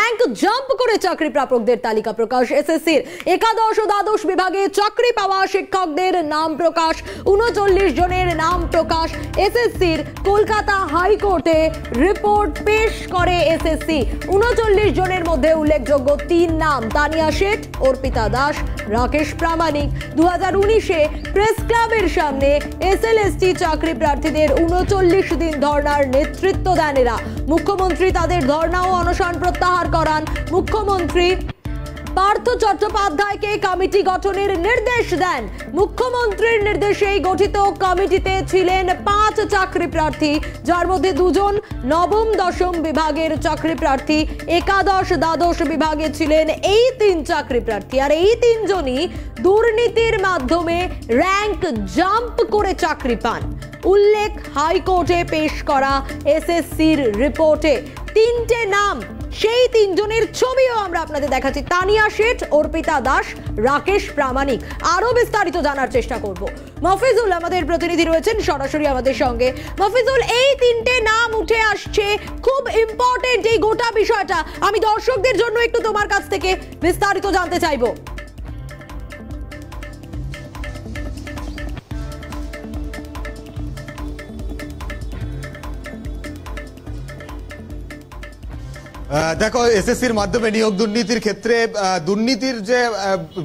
Rank jump করে চাকরি প্রাপকদের তালিকা প্রকাশ। এসএসসির একাদশ ও দ্বাদশ বিভাগে চাকরি পাওয়া শিক্ষকদের নাম প্রকাশ, ৩৯ জনের নাম প্রকাশ। এসএসসির কলকাতা হাইকোর্টে রিপোর্ট পেশ করে এসএসসি। ৩৯ জনের মধ্যে উল্লেখযোগ্য ৩ নাম: তানিয়া শেঠ, অর্পিতা দাস, রাকেশ প্রামাণিক। 2019-এ প্রেস ক্লাবের সামনে এসএলএসটি চাকরি প্রার্থীদের ৩৯ দিন ধর্নার নেতৃত্ব দেন এরা। মুখ্যমন্ত্রী তাদের ধর্না ও অনশন প্রত্যাহার করান। মুখ্যমন্ত্রী পার্থ চট্টোপাধ্যায়কে কমিটি গঠনের নির্দেশ দেন। মুখ্যমন্ত্রীর নির্দেশে গঠিত কমিটিতে ছিলেন 5 চাকরি প্রার্থী, যার মধ্যে 2 জন নবম দশম বিভাগের চাকরি প্রার্থী। একাদশ দ্বাদশ বিভাগে ছিলেন এই 3 চাকরি প্রার্থী, আর এই 3 জনই দুর্নীতির মাধ্যমে র্যাঙ্ক জাম্প করে চাকরি পান। উল্লেখ হাইকোর্টে পেশ করা এসএসসির রিপোর্টে। 3টে নাম, সেই 3 জনের ছবিও আমরা আপনাদের দেখাচ্ছি: তানিয়া শেঠ, অর্পিতা দাস, রাকেশ প্রামাণিক। আরো বিস্তারিত জানার চেষ্টা করব। মফিজুল আমাদের প্রতিনিধি রয়েছেন সরাসরি আমাদের সঙ্গে। মফিজুল, এই 3টে নাম উঠে আসছে, খুব ইম্পর্টেন্ট এই গোটা বিষয়টা। আমি দর্শকদের জন্য একটু তোমার কাছ থেকে বিস্তারিত জানতে চাইবো। দেখো, এসএসসির মাধ্যমে নিয়োগ দুর্নীতির ক্ষেত্রে দুর্নীতির যে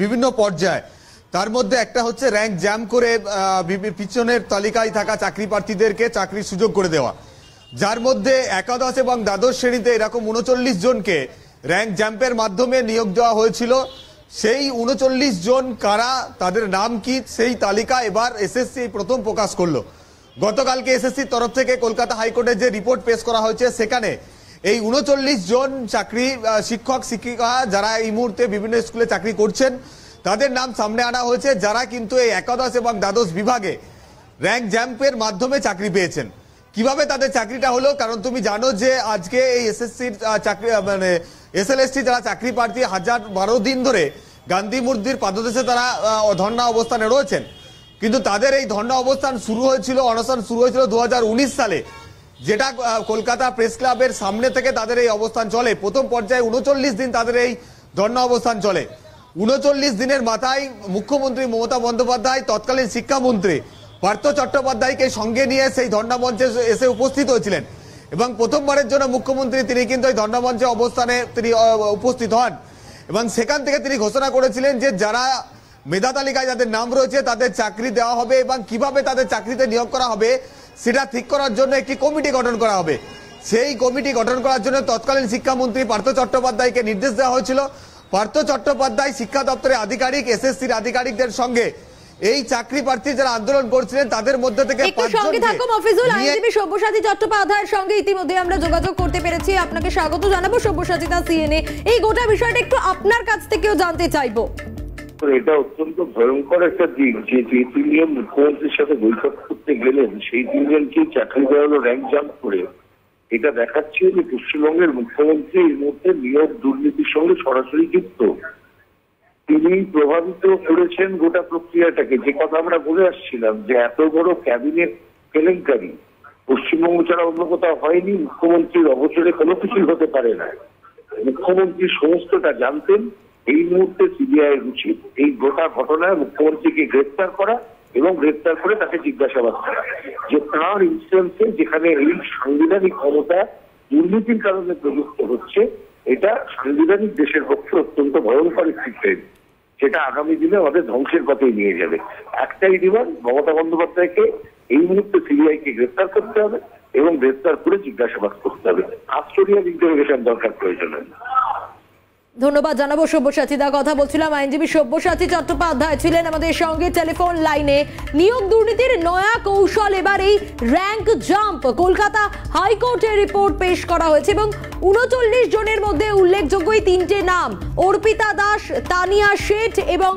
বিভিন্ন পর্যায়, তার মধ্যে একটা হচ্ছে র্যাঙ্ক জ্যাম করে পিছনের তালিকায় থাকা চাকরি প্রার্থীদেরকে চাকরির সুযোগ করে দেওয়া, যার মধ্যে একাদশ এবং দ্বাদশ শ্রেণীতে এরকম ৩৯ জনকে র্যাঙ্ক জ্যাম্পের মাধ্যমে নিয়োগ দেওয়া হয়েছিল। সেই ৩৯ জন কারা, তাদের নাম কি, সেই তালিকা এবার এসএসসি প্রথম প্রকাশ করলো। গতকালকে এসএসসির তরফ থেকে কলকাতা হাইকোর্টে যে রিপোর্ট পেশ করা হয়েছে, সেখানে এই ৩৯ জন চাকরি শিক্ষক শিক্ষিকা যারা এই মুহূর্তে বিভিন্ন স্কুলে চাকরি করছেন, তাদের নাম সামনে আনা হয়েছে, যারা কিন্তু এই একাদশ এবং দ্বাদশ বিভাগে র্যাঙ্ক জ্যাম্পের মাধ্যমে চাকরি পেয়েছেন। কিভাবে তাদের চাকরিটা হলো, কারণ তুমি জানো যে আজকে এই এসএসসির চাকরি মানে এসএলএসটি যারা চাকরি প্রার্থী 1012 দিন ধরে গান্ধী মূর্তির পাদদেশে তারা ধর্ণা অবস্থানে রয়েছেন। কিন্তু তাদের এই ধর্ণা অবস্থান শুরু হয়েছিল, অনশন শুরু হয়েছিল 2019 সালে, যেটা কলকাতা প্রেস ক্লাবের সামনে থেকে তাদের এই অবস্থান চলে। প্রথম পর্যায়ে 39 দিন তাদের এই ধর্ণা অবস্থান চলে। 39 দিনের মাথায় মুখ্যমন্ত্রী মমতা বন্দ্যোপাধ্যায় তৎকালীন শিক্ষামন্ত্রী পার্থ চট্টোপাধ্যায়কে সঙ্গে নিয়ে সেই ধর্ণা মঞ্চে এসে উপস্থিত হয়েছিলেন, এবং প্রথমবারের জন্য মুখ্যমন্ত্রী তিনি কিন্তু এই ধর্ণা মঞ্চে অবস্থানে তিনি উপস্থিত হন, এবং সেখান থেকে তিনি ঘোষণা করেছিলেন যে যারা মেধা তালিকায় যাদের নাম রয়েছে তাদের চাকরি দেওয়া হবে, এবং কিভাবে তাদের চাকরিতে নিয়োগ করা হবে সেটা ঠিক করার জন্য একটি কমিটি গঠন করা হবে। সেই কমিটি গঠন করার জন্য তৎকালীন শিক্ষামন্ত্রী পার্থ চট্টোপাধ্যায়কে নির্দেশ দেওয়া হয়েছিল। পার্থ চট্টোপাধ্যায় শিক্ষা দপ্তরের আধিকারিক, এসএসসির আধিকারিকদের সঙ্গে এই চাকরি প্রার্থী যারা আন্দোলন করছিলেন তাদের মধ্যে থেকে আইনজীবী সব্যসাচী চট্টোপাধ্যায়ের সঙ্গে ইতিমধ্যে আমরা যোগাযোগ করতে পেরেছি। আপনাকে স্বাগত জানাবো সব্যসাচী দা সিএনএ। এই গোটা বিষয়টা একটু আপনার কাছ থেকেও জানতে চাইবো। এটা অত্যন্ত ভয়ঙ্কর একটা দিক যে 3 জন মুখ্যমন্ত্রীর সাথে বৈঠক করতে গেলেন, সেই 3 জনকে চাকরি দেওয়া হলো র্যাঙ্ক জাম্প করে। এটা দেখাচ্ছে যে পশ্চিমবঙ্গের মুখ্যমন্ত্রী এই মুহূর্তে নিয়োগ দুর্নীতির সঙ্গে সরাসরি যুক্ত। তিনি প্রভাবিত করেছেন গোটা প্রক্রিয়াটাকে। যে কথা আমরা বলে আসছিলাম যে এত বড় ক্যাবিনেট কেলেঙ্কারি পশ্চিমবঙ্গ ছাড়া অন্য কোথাও হয়নি। মুখ্যমন্ত্রীর অবসরে কোনো কিছুই হতে পারে না। মুখ্যমন্ত্রী সমস্তটা জানতেন। এই মুহূর্তে সিবিআই উচিত এই গোটা ঘটনায় মুখ্যমন্ত্রীকে গ্রেপ্তার করা এবং গ্রেপ্তার করে তাকে জিজ্ঞাসাবাদ করা, যে তার ইনস্ট্যান্সে যেখানে এই সাংবিধানিক ক্ষমতা দুর্নীতির কারণে প্রযুক্ত হচ্ছে, এটা সাংবিধানিক দেশের পক্ষে অত্যন্ত ভয়ঙ্কর একটি ট্রেন্ড, যেটা আগামী দিনে আমাদের ধ্বংসের পথে নিয়ে যাবে। একটাই ডিমান্ড, মমতা বন্দ্যোপাধ্যায়কে এই মুহূর্তে সিবিআইকে গ্রেপ্তার করতে হবে এবং গ্রেপ্তার করে জিজ্ঞাসাবাদ করতে হবে। কাস্টোডিয়াল ইন্টারোগেশন দরকার প্রয়োজন। ধন্যবাদ জানাবো সব্যসাচী দা। কথা বলছিলাম আইনজীবী সব্যসাচী চট্টোপাধ্যায় ছিলেন আমাদের সঙ্গে টেলিফোন লাইনে। নিয়োগ দুর্নীতির নয়া কৌশল এবার এই র্যাঙ্ক জাম্প। কলকাতা হাইকোর্টে রিপোর্ট পেশ করা হয়েছে এবং ৩৯ জনের মধ্যে উল্লেখযোগ্য 3টে নাম: অর্পিতা দাস, তানিয়া শেঠ এবং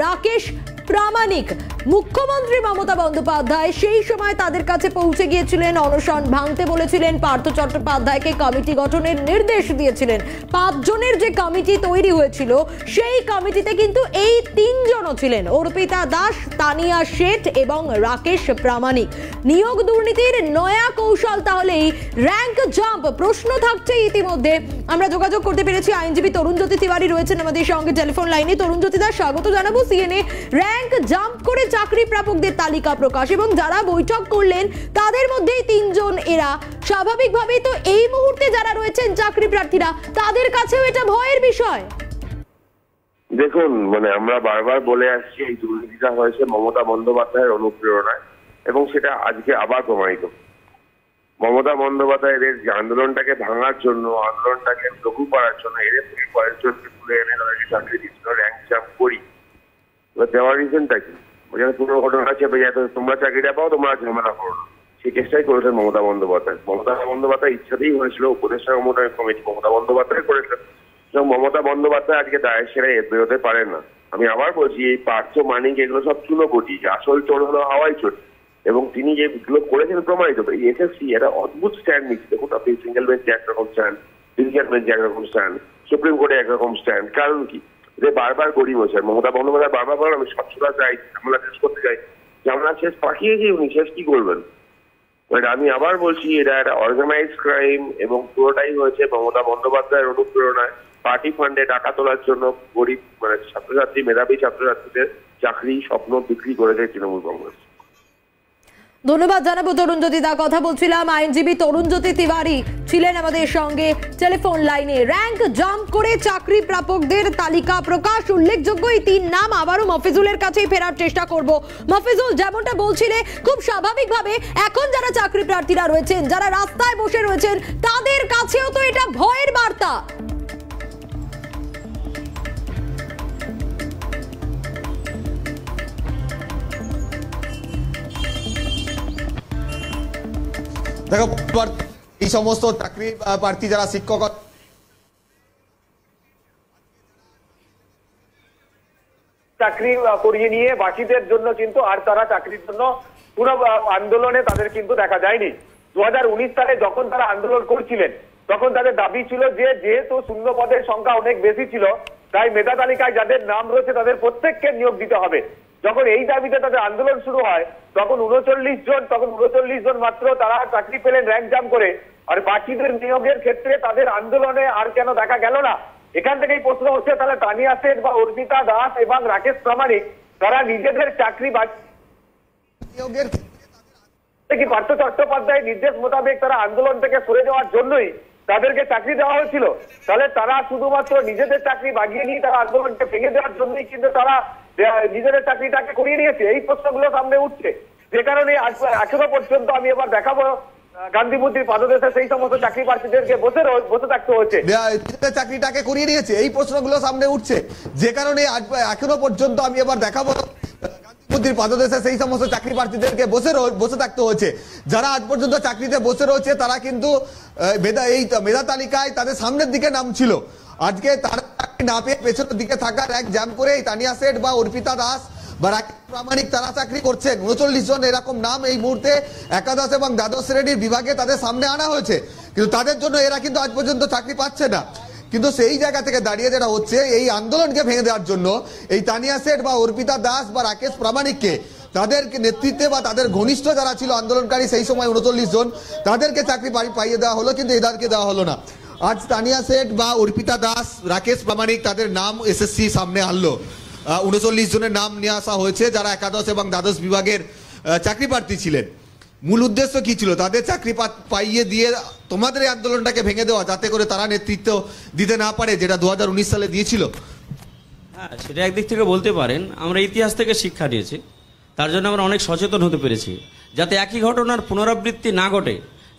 রাকেশ প্রামাণিক। মুখ্যমন্ত্রী মমতা বন্দ্যোপাধ্যায় সেই সময় তাদের কাছে পৌঁছে গিয়েছিলেন, অনশন ভাঙতে বলেছিলেন, পার্থ চট্টোপাধ্যায়কে কমিটি গঠনের নির্দেশ দিয়েছিলেন। 5 জনের যে কমিটি তৈরি হয়েছিল সেই কমিটিতে কিন্তু এই 3 জনও ছিলেন, অর্পিতা দাস, তানিয়া শেঠ এবং রাকেশ প্রামাণিক। নিয়োগ দুর্নীতির নয়া কৌশল তাহলেই র্যাঙ্ক জাম্প, প্রশ্ন থাকছে। ইতিমধ্যে আমরা যোগাযোগ করতে পেরেছি, আইনজীবী তরুণজ্যোতি তিওয়ারি রয়েছেন আমাদের সঙ্গে টেলিফোন লাইনে। তরুণজ্যোতি দাস, স্বাগত জানাবো সিএনএ। র্যাঙ্ক জাম্প করে চাকরি প্রাপকদের তালিকা প্রকাশ এবং যারা বৈঠক করলেন তাদের মধ্যেই 3 জন এরা। স্বাভাবিকভাবেই তো এই মুহূর্তে যারা রয়েছেন চাকরি প্রার্থীরা, তাদের কাছেও এটা ভয়ের বিষয়। দেখুন, আমরা বারবার বলে আসছি এই দুর্নীতিটা হয়েছে মমতা বন্দ্যোপাধ্যায়ের অনুপ্রেরণায়, এবং সেটা আজকে আবার প্রমাণিত। মমতা বন্দ্যোপাধ্যায় এদের যে আন্দোলনটাকে ভাঙার জন্য, আন্দোলনটাকে লঘু করার জন্য এদের থেকে কয়েকজনকে তুলে এনে তাদেরকে চাকরি দিচ্ছিল, র্যাঙ্ক জাম্প করি। দেওয়ার রিজনটা কি? পুরো ঘটনা চেপে যায়, তোমরা চাকরিটা পাও, তোমরা ঝামেলা করো না, সেই চেষ্টাই করেছেন মমতা বন্দ্যোপাধ্যায়। মমতা বন্দ্যোপাধ্যায় ইচ্ছাতেই হয়েছিল, উপদেষ্টা কমিটি মমতা বন্দ্যোপাধ্যায় করেছেন। মমতা বন্দ্যোপাধ্যায় আজকে দায়ের সেরে বেরোতে পারেন না। আমি আবার বলছি, এই পার্থ মানিক এগুলো সব চুনোপুটি, আসল চোর হলো হাওয়াই চোর, এবং তিনি যেগুলো করেছেন প্রমাণিত। এই এসএসসি একটা অদ্ভুত স্ট্যান্ড নিচ্ছে। দেখুন, আপনি সিঙ্গেল বেঞ্চে একরকম স্ট্যান্ড, ডিভিশন বেঞ্চে একরকম স্ট্যান্ড, সুপ্রিম কোর্টে একরকম স্ট্যান্ড। কারণ কি? যে বারবার গরিব হয়েছে মমতা বন্দ্যোপাধ্যায়, বারবার বলেন আমি স্বচ্ছতা চাই, ঝামেলা শেষ করতে চাই। ঝামেলা শেষ পাঠিয়েছি, উনি শেষ কি করবেন? আমি আবার বলছি, এটা একটা অর্গানাইজ ক্রাইম, এবং পুরোটাই হয়েছে মমতা বন্দ্যোপাধ্যায়ের অনুপ্রেরণায়। পার্টি ফান্ডে টাকা তোলার জন্য গরিব ছাত্রছাত্রী, মেধাবী ছাত্রছাত্রীদের চাকরি স্বপ্ন বিক্রি করেছে তৃণমূল কংগ্রেস। ধন্যবাদ জানাবো তরুণজ্যোতি দা। কথা বলছিলাম, আইনজীবী তরুণজ্যোতি তিওয়ারি ছিলেন আমাদের সঙ্গে টেলিফোন লাইনে। র্যাঙ্ক জাম্প করে চাকরি প্রাপকদের তালিকা প্রকাশ, উল্লেখযোগ্য এই 3 নাম। আবারও মফিজুলের কাছেই ফেরার চেষ্টা করব। মফিজুল, যেমনটা বলছিলে, খুব স্বাভাবিকভাবে এখন যারা চাকরি প্রার্থীরা রয়েছেন, যারা রাস্তায় বসে রয়েছেন, তাদের কাছেও তো এটা ভয়ের বার্তা। দেখো, এই সমস্ত চাকরি প্রার্থী যারা শিক্ষক চাকরি করিয়ে নিয়ে বাকিদের জন্য কিন্তু আর তারা চাকরির জন্য পুরো আন্দোলনে তাদের কিন্তু দেখা যায়নি। 2019 সালে যখন তারা আন্দোলন করছিলেন তখন তাদের দাবি ছিল যে যেহেতু শূন্য পদের সংখ্যা অনেক বেশি ছিল, তাই মেধা তালিকায় যাদের নাম রয়েছে তাদের প্রত্যেককে নিয়োগ দিতে হবে। যখন এই দাবিতে তাদের আন্দোলন শুরু হয় তখন 39 জন মাত্র তারা চাকরি পেলেন র্যাঙ্ক জাম্প করে। আর বাকিদের নিয়োগের ক্ষেত্রে তাদের আন্দোলনে আর কেন দেখা গেল না? এখান থেকেই প্রশ্ন হচ্ছে, তাহলে তানিয়া শেঠ বা অর্পিতা দাস এবং রাকেশ প্রামাণিক তারা নিজেদের চাকরি নিয়োগের কি পার্থ চট্টোপাধ্যায়ের নির্দেশ মোতাবেক তারা আন্দোলন থেকে সরে যাওয়ার জন্যই তাদেরকে চাকরি দেওয়া হয়েছিল? তাহলে তারা শুধুমাত্র নিজেদের চাকরি বাগিয়ে নিয়ে তারা আন্দোলনকে ভেঙে দেওয়ার জন্যই কিন্তু তারা নিজেদের চাকরিটাকে করিয়ে নিয়েছে? এই প্রশ্নগুলো সামনে উঠছে, যে কারণে এখনো পর্যন্ত আমি এবার দেখাবো গান্ধী মূর্তির পাদদেশে সেই সমস্ত চাকরি প্রার্থীদেরকে বসে থাকতে হচ্ছে। চাকরিটাকে করিয়ে নিয়েছে, এই প্রশ্নগুলো সামনে উঠছে, যে কারণে এখনো পর্যন্ত আমি এবার দেখাবো গান্ধীমূর্তির পাদদেশে সেই সমস্ত চাকরি প্রার্থীদেরকে বসে থাকতে হচ্ছে। যারা আজ পর্যন্ত চাকরিতে বসে রয়েছে তারা কিন্তু মেধা তালিকায় তাদের সামনের দিকে নাম ছিল। আজকে তারা না পেয়ে পেছনের দিকে থাকা র্যাঙ্ক জাম্প করে তানিয়া শেঠ বা অর্পিতা দাস বা রাকেশ প্রামাণিক তারা চাকরি করছেন। 39 জন এরকম নাম এই মুহূর্তে একাদশ এবং দ্বাদশ শ্রেণীর বিভাগে তাদের সামনে আনা হয়েছে, কিন্তু তাদের জন্য এরা কিন্তু আজ পর্যন্ত চাকরি পাচ্ছে না। কিন্তু সেই জায়গা থেকে দাঁড়িয়ে যেটা হচ্ছে, এই আন্দোলনকে ভেঙে দেওয়ার জন্য এই তানিয়া শেঠ বা অর্পিতা দাস বা রাকেশ প্রামাণিককে তাদের নেতৃত্বে বা তাদের ঘনিষ্ঠ যারা ছিল আন্দোলনকারী সেই সময় 39 জন, তাদেরকে চাকরি পাইয়ে দেওয়া হলো, কিন্তু এদেরকে দেওয়া হলো না। আজ তানিয়া শেঠ বা অর্পিতা দাস, রাকেশ প্রামাণিক তাদের নাম এসএসসি সামনে আনলো। 39 জনের নাম নিয়ে আসা হয়েছে যারা একাদশ এবং দ্বাদশ বিভাগের চাকরি প্রার্থী ছিলেন। মূল উদ্দেশ্য কি ছিল? তাদের চাকরি পাইয়ে দিয়ে তোমাদের এই আন্দোলনটাকে ভেঙে দেওয়া, যাতে করে তারা নেতৃত্ব দিতে না পারে, যেটা 2019 সালে দিয়েছিল। হ্যাঁ, সেটা একদিক থেকে বলতে পারেন। আমরা ইতিহাস থেকে শিক্ষা নিয়েছি, তার জন্য আমরা অনেক সচেতন হতে পেরেছি যাতে একই ঘটনার পুনরাবৃত্তি না ঘটে।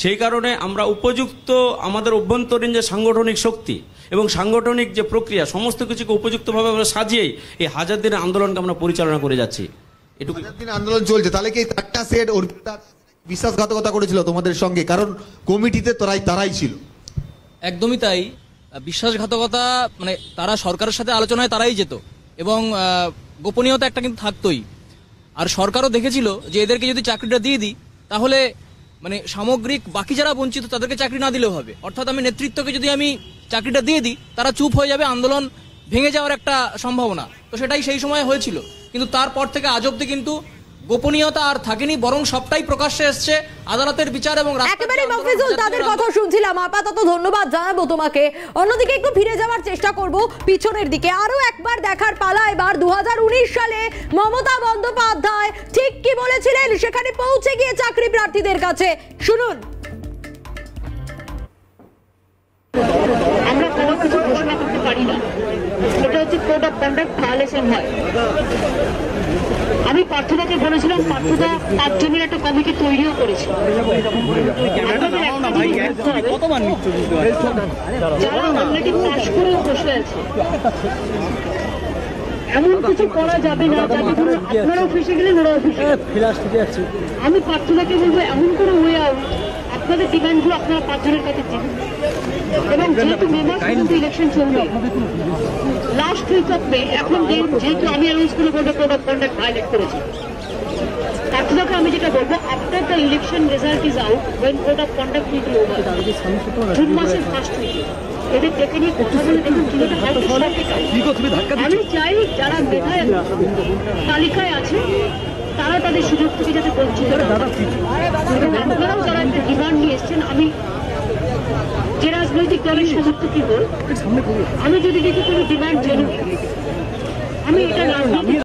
সেই কারণে আমরা উপযুক্ত আমাদের অভ্যন্তরীণ যে সাংগঠনিক শক্তি এবং সাংগঠনিক যে প্রক্রিয়া, সমস্ত কিছুকে উপযুক্তভাবে আমরা সাজিয়েই এই 1000 দিনের আন্দোলনকে আমরা পরিচালনা করে যাচ্ছি। এটুকু আন্দোলন চলছে, তাহলে কি তানিয়া শেঠ অর্পিতা বিশ্বাসঘাতকতা করেছিল তোমাদের সঙ্গে? কারণ কমিটিতে তারাই ছিল। একদমই তাই, বিশ্বাসঘাতকতা, তারা সরকারের সাথে আলোচনায় তারাই যেত এবং গোপনীয়তা একটা কিন্তু থাকতোই। আর সরকারও দেখেছিল যে এদেরকে যদি চাকরিটা দিয়ে দিই তাহলে মানে সামগ্রিক বাকি যারা বঞ্চিত তাদেরকে চাকরি না দিলেও হবে, অর্থাৎ আমি নেতৃত্বকে যদি আমি চাকরিটা দিয়ে দিই তারা চুপ হয়ে যাবে, আন্দোলন ভেঙে যাওয়ার একটা সম্ভাবনা। তো সেটাই সেই সময় হয়েছিল, কিন্তু তারপর থেকে আজ অব্দি কিন্তু গোপনীয়তা আর থাকেনি, বরং সবটাই প্রকাশ্যে এসছে। আদালতের বিচার এবং একেবারে মফিজুল, তাদের কথা শুনছিলাম, আপাতত ধন্যবাদ জানাবো তোমাকে। অন্যদিকে একটু ফিরে যাওয়ার চেষ্টা করব পিছনের দিকে, আরো একবার দেখার পালা এবার 2019 সালে মমতা বন্দ্যোপাধ্যায় ঠিক কি বলেছিলেন সেখানে পৌঁছে গিয়ে চাকরি প্রার্থীদের কাছে, শুনুন। আমরা কোনো কিছু ঘোষণা করতে পারি না, এটা হচ্ছে কোড অফ কন্ডাক্ট ভায়োলেশন হয়। আমি পার্থদাকে বলেছিলাম, পার্থদা 5 জনের একটা কমিটি তৈরিও করেছে। যারা অলরেডি পাশ করেও বসে আছে, এমন কিছু করা যাবে না যাতে ধরুন আপনারা অফিসে গেলে ওরা অফিসে। আমি পার্থদাকে বলবো এমন করে ওয়ে আউট, আপনাদের ডিমান্ডগুলো আপনারা 5 জনের কাছে দিন। এবং যেহেতু মে মাস পর্যন্ত ইলেকশন চলবে, লাস্ট উইক অফ মে, এখন যেহেতু আমি অ্যানাউন্স করে বলবো কোড অফ কন্ডাক্ট ভায়োলেট করেছি, পার্থদাকে আমি যেটা বলবো, after the election result is out, when code of conduct will be over, June মাসের ফার্স্ট উইকে এদের ডেকে নিয়ে কথা বলে দেখুন কিভাবে আমি চাই যারা মেধায় তালিকায় আছে তারা তাদের সুযোগ থেকে যাতে বঞ্চিত এবং আপনারাও যারা একটা ডিমান্ড নিয়ে এসছেন, আমি যে রাজনৈতিক দলের সমর্থকই হল, আমি যদি দেখি কোনো ডিমান্ড জেনুইন, আমি এটা রাজনীতি